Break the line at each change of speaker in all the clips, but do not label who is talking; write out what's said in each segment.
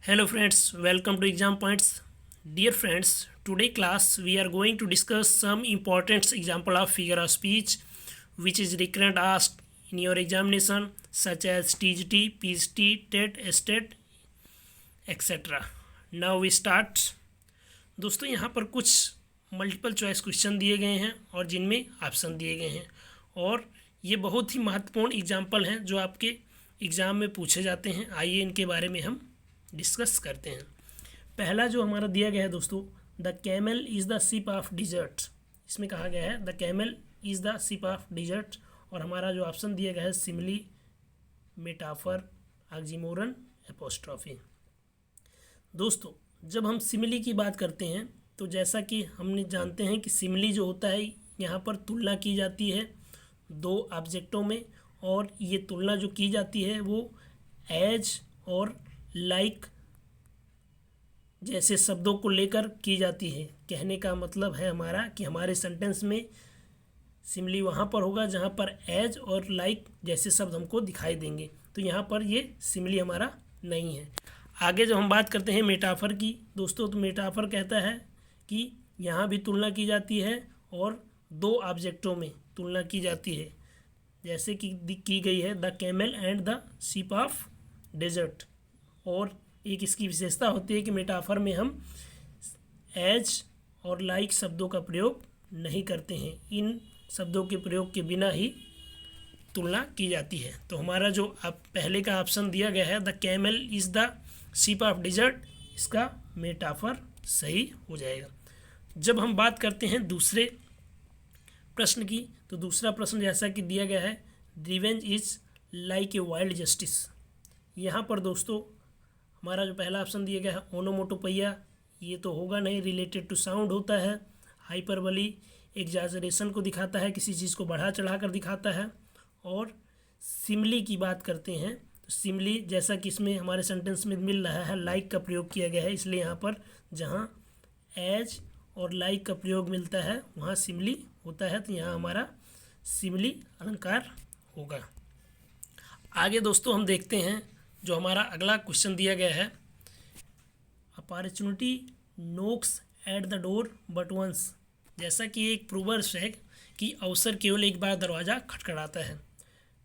Hello friends, welcome to Exam Points. Dear friends, today class we are going to discuss some important example of figure of speech which is recurrent asked in your examination such as TGT, PGT, TET, STET, etc. Now we start. दोस्तों यहाँ पर कुछ multiple choice question दिए गए हैं और जिनमें option दिए गए हैं और ये बहुत ही महत्वपूर्ण एग्जाम्पल हैं जो आपके एग्ज़ाम में पूछे जाते हैं। आइए इनके बारे में हम डिस्कस करते हैं। पहला जो हमारा दिया गया है दोस्तों, the camel is the ship of dessert. इसमें कहा गया है the camel is the ship of dessert और हमारा जो ऑप्शन दिया गया है सिमिली, मेटाफर, ऑक्सीमोरन, एपोस्ट्रॉफी। दोस्तों जब हम सिमिली की बात करते हैं तो जैसा कि हमने जानते हैं कि सिमिली जो होता है यहाँ पर तुलना की जाती है दो ऑब्जेक्टों में और ये तुलना जो की जाती है वो एज और लाइक जैसे शब्दों को लेकर की जाती है। कहने का मतलब है हमारा कि हमारे सेंटेंस में सिमिली वहाँ पर होगा जहाँ पर एज और लाइक जैसे शब्द हमको दिखाई देंगे, तो यहाँ पर ये सिमिली हमारा नहीं है। आगे जब हम बात करते हैं मेटाफर की दोस्तों, तो मेटाफर कहता है कि यहाँ भी तुलना की जाती है और दो ऑब्जेक्टों में तुलना की जाती है, जैसे कि की गई है the camel and the ship of desert. और एक इसकी विशेषता होती है कि मेटाफर में हम एज और लाइक शब्दों का प्रयोग नहीं करते हैं, इन शब्दों के प्रयोग के बिना ही तुलना की जाती है। तो हमारा जो अब पहले का ऑप्शन दिया गया है the camel is the ship of desert, इसका मेटाफर सही हो जाएगा। जब हम बात करते हैं दूसरे प्रश्न की, तो दूसरा प्रश्न जैसा कि दिया गया है revenge is like a wild justice. यहाँ पर दोस्तों हमारा जो पहला ऑप्शन दिया गया है ओनोमोटोपैया, ये तो होगा नहीं, रिलेटेड टू साउंड होता है। हाइपरबली एग्जाजरेशन को दिखाता है, किसी चीज़ को बढ़ा चढ़ा कर दिखाता है। और सिमिली की बात करते हैं तो सिमिली जैसा कि इसमें हमारे सेंटेंस में मिल रहा है लाइक का प्रयोग किया गया है, इसलिए यहाँ पर जहाँ एज और लाइक का प्रयोग मिलता है वहाँ सिमिली होता है, तो यहाँ हमारा सिमिली अलंकार होगा। आगे दोस्तों हम देखते हैं जो हमारा अगला क्वेश्चन दिया गया है opportunity knocks at the door but once. जैसा कि एक प्रोवर्ब्स है कि अवसर केवल एक बार दरवाज़ा खटखटाता है।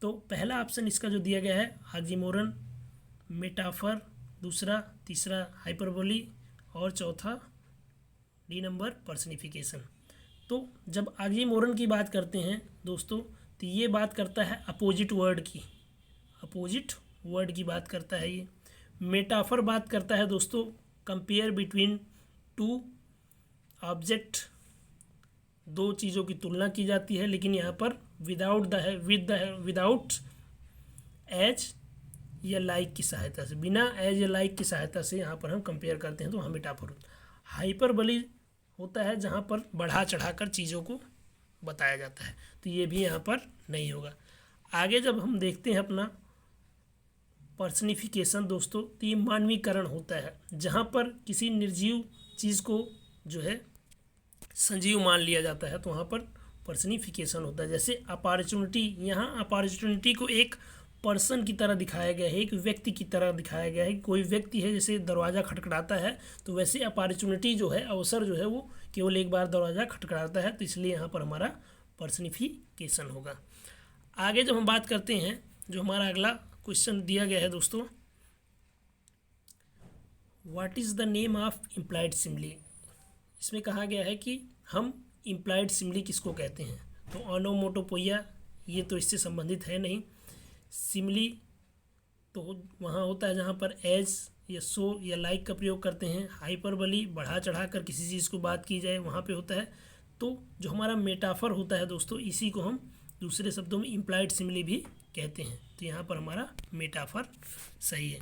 तो पहला ऑप्शन इसका जो दिया गया है ऑक्सीमोरन, मेटाफर, दूसरा तीसरा हाइपरबोली और चौथा डी नंबर पर्सनिफिकेशन। तो जब ऑक्सीमोरन की बात करते हैं दोस्तों, तो ये बात करता है अपोजिट वर्ड की, अपोजिट वर्ड की बात करता है ये। मेटाफर बात करता है दोस्तों कंपेयर बिटवीन टू ऑब्जेक्ट, दो चीज़ों की तुलना की जाती है, लेकिन यहाँ पर विदाउट एज या लाइक की सहायता से, बिना एज या लाइक की सहायता से यहाँ पर हम कंपेयर करते हैं, तो वहाँ मेटाफर होता है। हाइपरबली होता है जहाँ पर बढ़ा चढ़ाकर चीज़ों को बताया जाता है, तो ये भी यहाँ पर नहीं होगा। आगे जब हम देखते हैं अपना पर्सनिफिकेशन दोस्तों, तो ये मानवीकरण होता है जहाँ पर किसी निर्जीव चीज़ को जो है संजीव मान लिया जाता है, तो वहाँ पर पर्सनिफिकेशन होता है। जैसे अपॉर्चुनिटी, यहाँ अपॉर्चुनिटी को एक पर्सन की तरह दिखाया गया है, एक व्यक्ति की तरह दिखाया गया है। कोई व्यक्ति है जैसे दरवाज़ा खटखटाता है, तो वैसे अपॉर्चुनिटी जो है, अवसर जो है वो केवल एक बार दरवाज़ा खटखटाता है, तो इसलिए यहाँ पर हमारा पर्सनिफिकेशन होगा। आगे जब हम बात करते हैं, जो हमारा अगला क्वेश्चन दिया गया है दोस्तों, what is the name of implied simile. इसमें कहा गया है कि हम इम्प्लाइड सिमिली किसको कहते हैं, तो ओनोमोटोपोइया ये तो इससे संबंधित है नहीं। सिमिली तो वहाँ होता है जहाँ पर एज या सो या लाइक का प्रयोग करते हैं। हाइपरबली बढ़ा चढ़ा कर किसी चीज़ को बात की जाए वहाँ पे होता है। तो जो हमारा मेटाफर होता है दोस्तों, इसी को हम दूसरे शब्दों में इम्प्लाइड सिमिली भी कहते हैं, तो यहाँ पर हमारा मेटाफर सही है।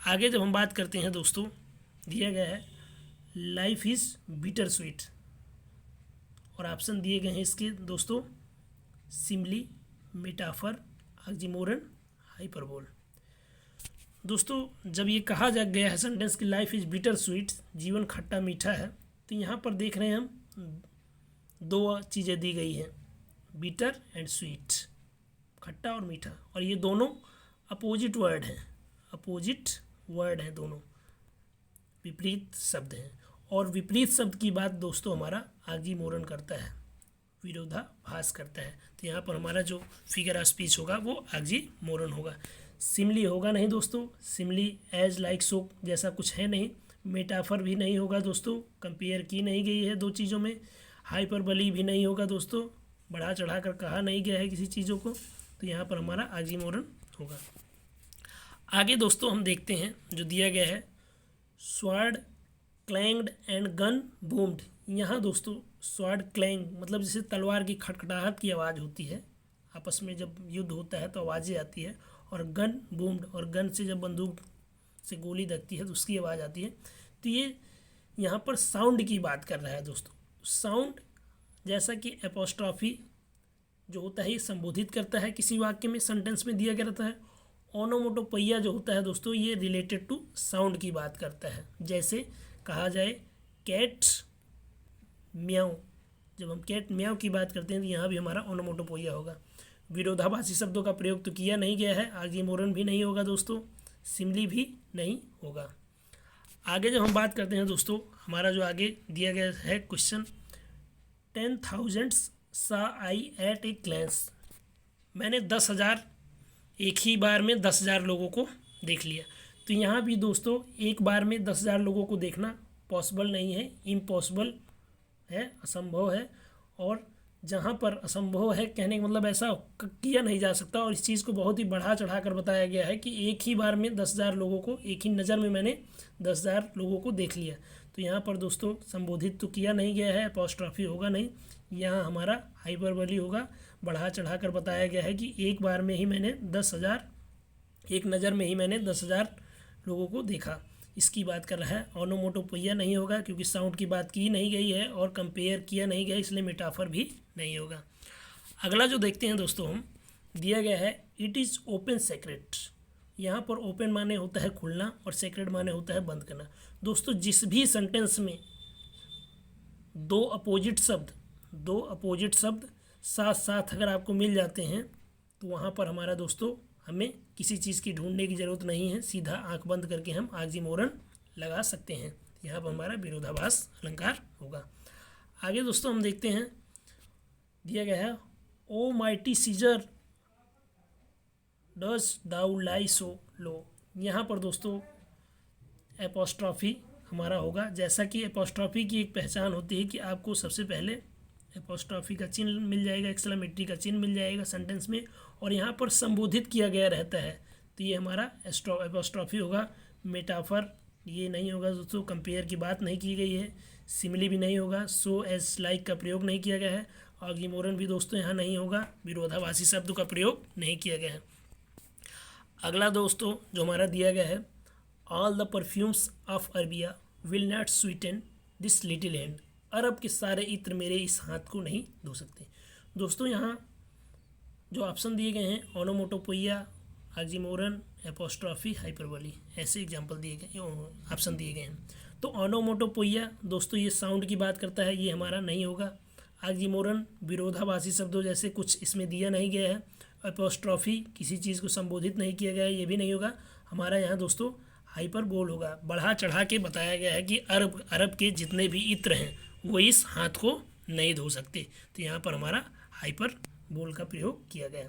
आगे जब हम बात करते हैं दोस्तों, दिया गया है लाइफ इज़ बिटर स्वीट और ऑप्शन दिए गए हैं इसके दोस्तों सिमिली, मेटाफर, ऑक्सीमोरन, हाइपरबोल। दोस्तों जब ये कहा जा गया है सेंटेंस की लाइफ इज़ बिटर स्वीट, जीवन खट्टा मीठा है, तो यहाँ पर देख रहे हैं हम दो चीज़ें दी गई हैं, बिटर एंड स्वीट, खट्टा और मीठा, और ये दोनों अपोजिट वर्ड हैं, अपोजिट वर्ड हैं दोनों। विपरीत शब्द हैं। और विपरीत शब्द की बात दोस्तों हमारा ऑक्सीमोरन करता है, विरोधाभास करता है। तो यहाँ पर हमारा जो फिगर ऑफ स्पीच होगा वो ऑक्सीमोरन होगा। सिमिली होगा नहीं दोस्तों, सिमिली एज लाइक सो जैसा कुछ है नहीं। मेटाफर भी नहीं होगा दोस्तों, कंपेयर की नहीं गई है दो चीज़ों में। हाइपरबली भी नहीं होगा दोस्तों, बढ़ा चढ़ा कर कहा नहीं गया है किसी चीज़ों को। तो यहाँ पर हमारा ऑक्सीमोरन होगा। आगे दोस्तों हम देखते हैं जो दिया गया है, स्वॉर्ड क्लैंग्ड एंड गन बूम्ड। यहाँ दोस्तों स्वॉर्ड क्लैंग मतलब जैसे तलवार की खटखटाहट की आवाज़ होती है, आपस में जब युद्ध होता है तो आवाज़ें आती है। और गन बूम्ड, और गन से जब बंदूक से गोली लगती है तो उसकी आवाज़ आती है। तो ये यहाँ पर साउंड की बात कर रहा है दोस्तों। साउंड जैसा कि एपोस्ट्रॉफी जो होता है ये संबोधित करता है किसी वाक्य में, सेंटेंस में दिया गया रहता है। ओनोमोटोपोइया जो होता है दोस्तों ये रिलेटेड टू साउंड की बात करता है। जैसे कहा जाए कैट म्याऊ, जब हम कैट म्याऊ की बात करते हैं तो यहाँ भी हमारा ओनोमोटोपोइया होगा। विरोधाभासी शब्दों का प्रयोग तो किया नहीं गया है, ऑक्सीमोरन भी नहीं होगा दोस्तों, सिमिली भी नहीं होगा। आगे जब हम बात करते हैं दोस्तों, हमारा जो आगे दिया गया है question, 10,000 saw I at a glance। मैंने 10,000 एक ही बार में 10,000 लोगों को देख लिया। तो यहाँ भी दोस्तों एक बार में 10,000 लोगों को देखना पॉसिबल नहीं है, इम्पॉसिबल है, असंभव है। और जहाँ पर असंभव है कहने का मतलब ऐसा किया नहीं जा सकता। और इस चीज़ को बहुत ही बढ़ा चढ़ा कर बताया गया है कि एक ही बार में 10,000 लोगों को, एक ही नज़र में मैंने 10,000 लोगों को देख लिया। तो यहाँ पर दोस्तों संबोधित तो किया नहीं गया है, एपोस्ट्रॉफी होगा नहीं, यहाँ हमारा हाइपरबली होगा। बढ़ा चढ़ा कर बताया गया है कि एक बार में ही मैंने 10,000, एक नज़र में ही मैंने 10,000 लोगों को देखा, इसकी बात कर रहा है। ओनोमोटोपोइया नहीं होगा क्योंकि साउंड की बात की नहीं गई है और कंपेयर किया नहीं गया, इसलिए मेटाफर भी नहीं होगा। अगला जो देखते हैं दोस्तों हम, दिया गया है इट इज़ ओपन सेक्रेट। यहाँ पर ओपन माने होता है खुलना और सेक्रेट माने होता है बंद करना। दोस्तों जिस भी सेंटेंस में दो अपोजिट शब्द साथ साथ अगर आपको मिल जाते हैं तो वहाँ पर हमारा दोस्तों हमें किसी चीज़ की ढूंढने की ज़रूरत नहीं है, सीधा आंख बंद करके हम ऑक्सीमोरन लगा सकते हैं। यहाँ पर हमारा विरोधाभास अलंकार होगा। आगे दोस्तों हम देखते हैं, दिया गया है ओ माइटी सीजर डज दाउ लाई सो लो। यहाँ पर दोस्तों एपोस्ट्रॉफी हमारा होगा। जैसा कि एपोस्ट्रॉफी की एक पहचान होती है कि आपको सबसे पहले एपोस्ट्रॉफी का चिन्ह मिल जाएगा, एक्सक्लेमेटरी का चिन्ह मिल जाएगा सेंटेंस में, और यहाँ पर संबोधित किया गया रहता है, तो ये हमारा एपोस्ट्रॉफी होगा। मेटाफर ये नहीं होगा दोस्तों, कंपेयर की बात नहीं की गई है। सिमिली भी नहीं होगा, सो एज लाइक का प्रयोग नहीं किया गया है। ऑक्सीमोरन भी दोस्तों यहाँ नहीं होगा, विरोधाभासी शब्द का प्रयोग नहीं किया गया है। अगला दोस्तों जो हमारा दिया गया है, all the perfumes of Arabia will not sweeten this little hand. अरब के सारे इत्र मेरे इस हाथ को नहीं धो सकते। दोस्तों यहाँ जो ऑप्शन दिए गए हैं, ओनोमोटोपोइया, ऑक्सीमोरन, एपोस्ट्रॉफी, हाइपरबोली, ऐसे एग्जाम्पल दिए गए, ऑप्शन दिए गए हैं। तो ओनोमोटोपोइया दोस्तों ये साउंड की बात करता है, ये हमारा नहीं होगा। ऑक्सीमोरन विरोधाभासी शब्दों जैसे कुछ इसमें दिया नहीं गया है। एपोस्ट्रॉफी किसी चीज़ को संबोधित नहीं किया गया है, ये भी नहीं होगा। हमारा यहाँ दोस्तों हाइपरबोल होगा। बढ़ा चढ़ा के बताया गया है कि अरब के जितने भी इत्र हैं वो इस हाथ को नहीं धो सकते, तो यहाँ पर हमारा हाइपरबोल का प्रयोग किया गया।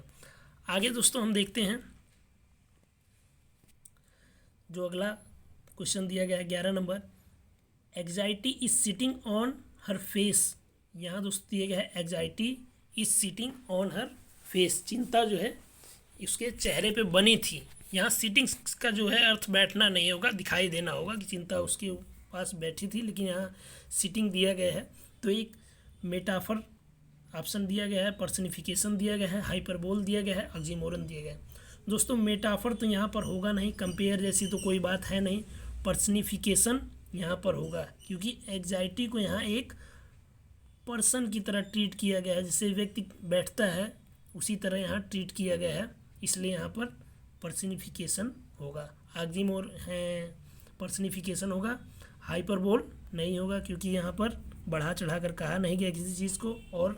आगे दोस्तों हम देखते हैं जो अगला क्वेश्चन दिया गया है 11 number, anxiety is sitting on her face. यहाँ दोस्तों दिया गया है anxiety is sitting on her face, चिंता जो है उसके चेहरे पे बनी थी। यहाँ सिटिंग का जो है अर्थ बैठना नहीं होगा, दिखाई देना होगा कि चिंता उसके पास बैठी थी, लेकिन यहाँ सिटिंग दिया गया है। तो एक मेटाफर ऑप्शन दिया गया है, पर्सनिफिकेशन दिया गया है, हाइपरबोल दिया गया है, ऑक्सीमोरन दिया गया है। दोस्तों मेटाफर तो यहाँ पर होगा नहीं, कंपेयर जैसी तो कोई बात है नहीं। पर्सनिफिकेशन यहाँ पर होगा क्योंकि एग्जाइटी को यहाँ एक पर्सन की तरह ट्रीट किया गया है, जैसे व्यक्ति बैठता है उसी तरह यहाँ ट्रीट किया गया है, इसलिए यहाँ पर पर्सनिफिकेशन होगा। ऑक्सीमोर है पर्सनिफिकेशन होगा, हाइपरबोल नहीं होगा क्योंकि यहाँ पर बढ़ा चढ़ा कर कहा नहीं गया किसी चीज़ को, और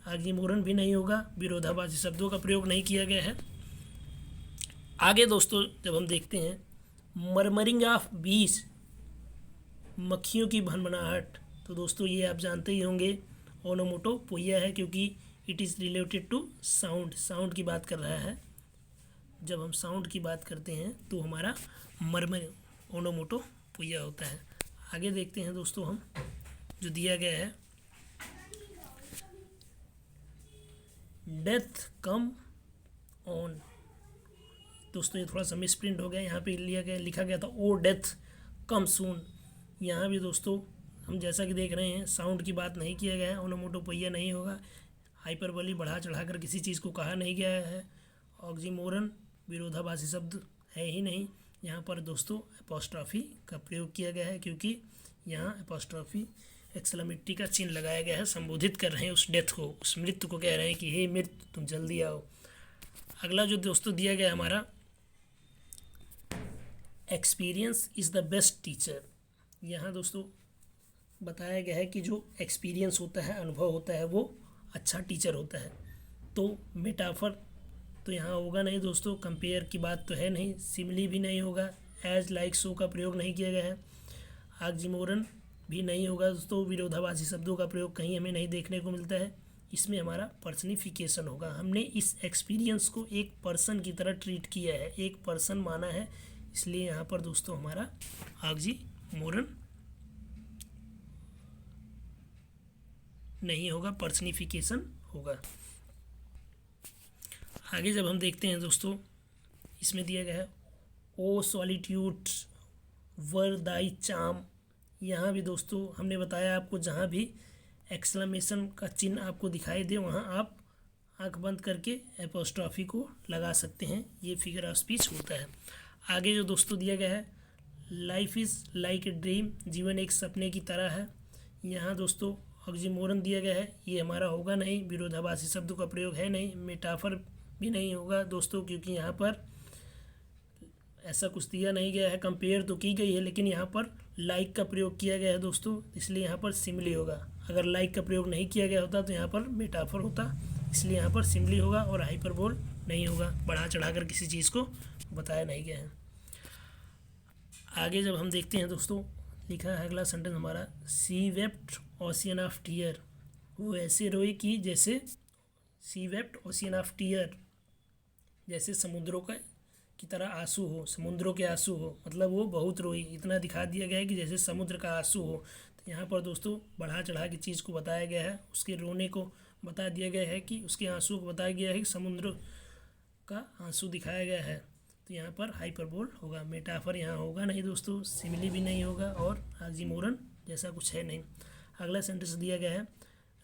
ऑक्सीमोरन भी नहीं होगा, विरोधाभासी शब्दों का प्रयोग नहीं किया गया है। आगे दोस्तों जब हम देखते हैं मरमरिंग ऑफ बीज मक्खियों की भनभनाहट, तो दोस्तों ये आप जानते ही होंगे ओनोमोटोपोइया है, क्योंकि it is related to sound की बात कर रहा है। जब हम साउंड की बात करते हैं तो हमारा मर्मर ओनोमोटोपोइया होता है। आगे देखते हैं दोस्तों हम, जो दिया गया है, डेथ कम ऑन। दोस्तों ये थोड़ा सा मिसप्रिंट हो गया, यहाँ पे लिखा गया था ओ डेथ कम सून। यहाँ भी दोस्तों हम जैसा कि देख रहे हैं साउंड की बात नहीं किया गया है, ओनोमोटोपोइया नहीं होगा। हाइपरबोली बढ़ा चढ़ाकर किसी चीज़ को कहा नहीं गया है। ऑक्सीमोरन विरोधाभासी शब्द है ही नहीं। यहाँ पर दोस्तों एपोस्ट्रॉफी का प्रयोग किया गया है, क्योंकि यहाँ एपोस्ट्रॉफी एक्सक्लेमेटरी का चिन्ह लगाया गया है, संबोधित कर रहे हैं उस डेथ को, उस मृत्यु को कह रहे हैं कि हे मृत्यु तुम जल्दी आओ। अगला जो दोस्तों दिया गया हमारा, experience is the best teacher. यहाँ दोस्तों बताया गया है कि जो एक्सपीरियंस होता है, अनुभव होता है, वो अच्छा टीचर होता है। तो मेटाफर तो यहाँ होगा नहीं दोस्तों, कंपेयर की बात तो है नहीं, सिमिली भी नहीं होगा, एज लाइक सो का प्रयोग नहीं किया गया है, ऑक्सीमोरन भी नहीं होगा दोस्तों, विरोधाभासी शब्दों का प्रयोग कहीं हमें नहीं देखने को मिलता है। इसमें हमारा पर्सनिफिकेशन होगा। हमने इस एक्सपीरियंस को एक पर्सन की तरह ट्रीट किया है, एक पर्सन माना है, इसलिए यहाँ पर दोस्तों हमारा ऑक्सीमोरन नहीं होगा, पर्सनिफिकेशन होगा। आगे जब हम देखते हैं दोस्तों, इसमें दिया गया है ओ सॉलिट्यूड वर दाई चाम। यहाँ भी दोस्तों हमने बताया आपको, जहाँ भी एक्सक्लेमेशन का चिन्ह आपको दिखाई दे वहाँ आप आंख बंद करके एपोस्ट्रॉफी को लगा सकते हैं, ये फिगर ऑफ स्पीच होता है। आगे जो दोस्तों दिया गया है, life is like a dream, जीवन एक सपने की तरह है। यहाँ दोस्तों ऑक्सीमोरन दिया गया है, ये हमारा होगा नहीं, विरोधाभासी शब्दों का प्रयोग है नहीं, मेटाफर भी नहीं होगा दोस्तों, क्योंकि यहाँ पर ऐसा कुछ दिया नहीं गया है। कंपेयर तो की गई है, लेकिन यहाँ पर लाइक का प्रयोग किया गया है दोस्तों, इसलिए यहाँ पर सिमिली होगा। अगर लाइक का प्रयोग नहीं किया गया होता तो यहाँ पर मेटाफर होता, इसलिए यहाँ पर सिमिली होगा और हाइपरबोल नहीं होगा, बढ़ा चढ़ाकर किसी चीज़ को बताया नहीं गया है। आगे जब हम देखते हैं दोस्तों, लिखा है अगला सेंटेंस हमारा, सी वेप्ट ओशियन ऑफ टीयर। वो ऐसे रोई कि जैसे, सी वेप्ट ओशियन ऑफ टीयर, जैसे समुद्रों का की तरह आंसू हो, समुद्रों के आंसू हो, मतलब वो बहुत रोई, इतना दिखा दिया गया है कि जैसे समुद्र का आंसू हो। तो यहाँ पर दोस्तों बढ़ा चढ़ा की चीज़ को बताया गया है, उसके रोने को बता दिया गया है, कि उसके आंसू को बताया गया है कि समुद्र का आंसू दिखाया गया है। तो यहाँ पर हाइपरबोल होगा, मेटाफर यहाँ होगा नहीं दोस्तों, सिमिली भी नहीं होगा, और ऑक्सीमोरन जैसा कुछ है नहीं। अगला सेंटेंस दिया गया है,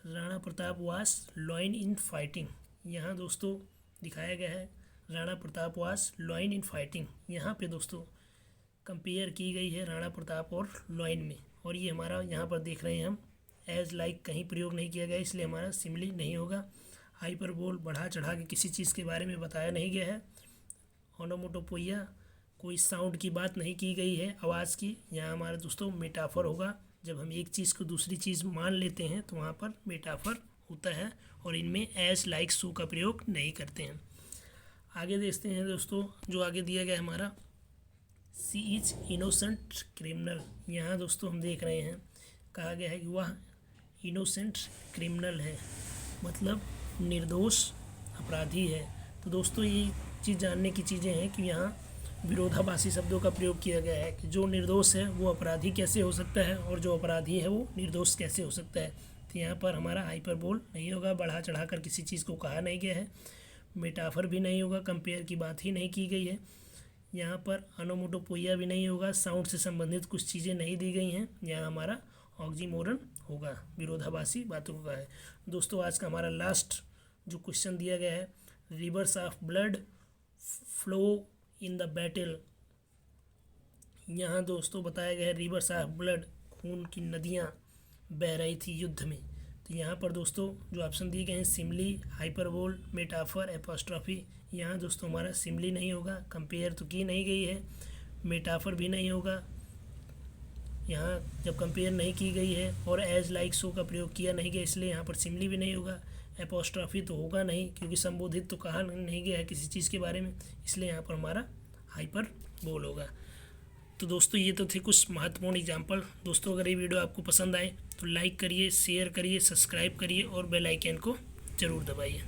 राणा प्रताप वास लॉइन इन फाइटिंग। यहाँ दोस्तों दिखाया गया है राणा प्रताप वास लॉइन इन फाइटिंग। यहाँ पे दोस्तों कंपेयर की गई है राणा प्रताप और लॉइन में, और ये हमारा यहाँ पर देख रहे हैं हम, एज लाइक कहीं प्रयोग नहीं किया गया, इसलिए हमारा सिमिली नहीं होगा। हाइपरबोल बढ़ा चढ़ा के किसी चीज़ के बारे में बताया नहीं गया है। ओनोमोटोपोइया कोई साउंड की बात नहीं की गई है, आवाज़ की। यहाँ हमारा दोस्तों मेटाफर होगा, जब हम एक चीज़ को दूसरी चीज़ मान लेते हैं तो वहाँ पर मेटाफर होता है, और इनमें एज लाइक सो का प्रयोग नहीं करते हैं। आगे देखते हैं दोस्तों, जो आगे दिया गया हमारा, सी इज इनोसेंट क्रिमिनल। यहाँ दोस्तों हम देख रहे हैं कहा गया है कि वह इनोसेंट क्रिमिनल है, मतलब निर्दोष अपराधी है। तो दोस्तों ये चीज़ जानने की चीज़ें हैं कि यहाँ विरोधाभासी शब्दों का प्रयोग किया गया है, कि जो निर्दोष है वो अपराधी कैसे हो सकता है, और जो अपराधी है वो निर्दोष कैसे हो सकता है। तो यहाँ पर हमारा हाइपरबोल नहीं होगा, बढ़ा चढ़ा कर किसी चीज़ को कहा नहीं गया है, मेटाफर भी नहीं होगा, कंपेयर की बात ही नहीं की गई है। यहाँ पर ओनोमोटोपोइया भी नहीं होगा, साउंड से संबंधित कुछ चीज़ें नहीं दी गई हैं। यहाँ हमारा ऑक्सीमोरन होगा, विरोधाभासी बातों का है। दोस्तों आज का हमारा लास्ट जो क्वेश्चन दिया गया है, reverse of blood flow in the battle. यहाँ दोस्तों बताया गया है रिवर्स ऑफ ब्लड, खून की नदियाँ बह रही थी युद्ध में। तो यहाँ पर दोस्तों जो ऑप्शन दिए गए हैं, सिमिली, हाइपरबोल, मेटाफर, एपोस्ट्रॉफी। यहाँ दोस्तों हमारा सिमिली नहीं होगा, कंपेयर तो की नहीं गई है, मेटाफर भी नहीं होगा, यहाँ जब कंपेयर नहीं की गई है, और एज लाइक सो का प्रयोग किया नहीं गया, इसलिए यहाँ पर सिमिली भी नहीं होगा। एपोस्ट्रॉफी तो होगा नहीं, क्योंकि संबोधित तो कहा नहीं गया है किसी चीज़ के बारे में, इसलिए यहाँ पर हमारा हाइपरबोल होगा। तो दोस्तों ये तो थे कुछ महत्वपूर्ण एग्जाम्पल। दोस्तों अगर ये वीडियो आपको पसंद आए तो लाइक करिए, शेयर करिए, सब्सक्राइब करिए और बेल आइकन को ज़रूर दबाइए।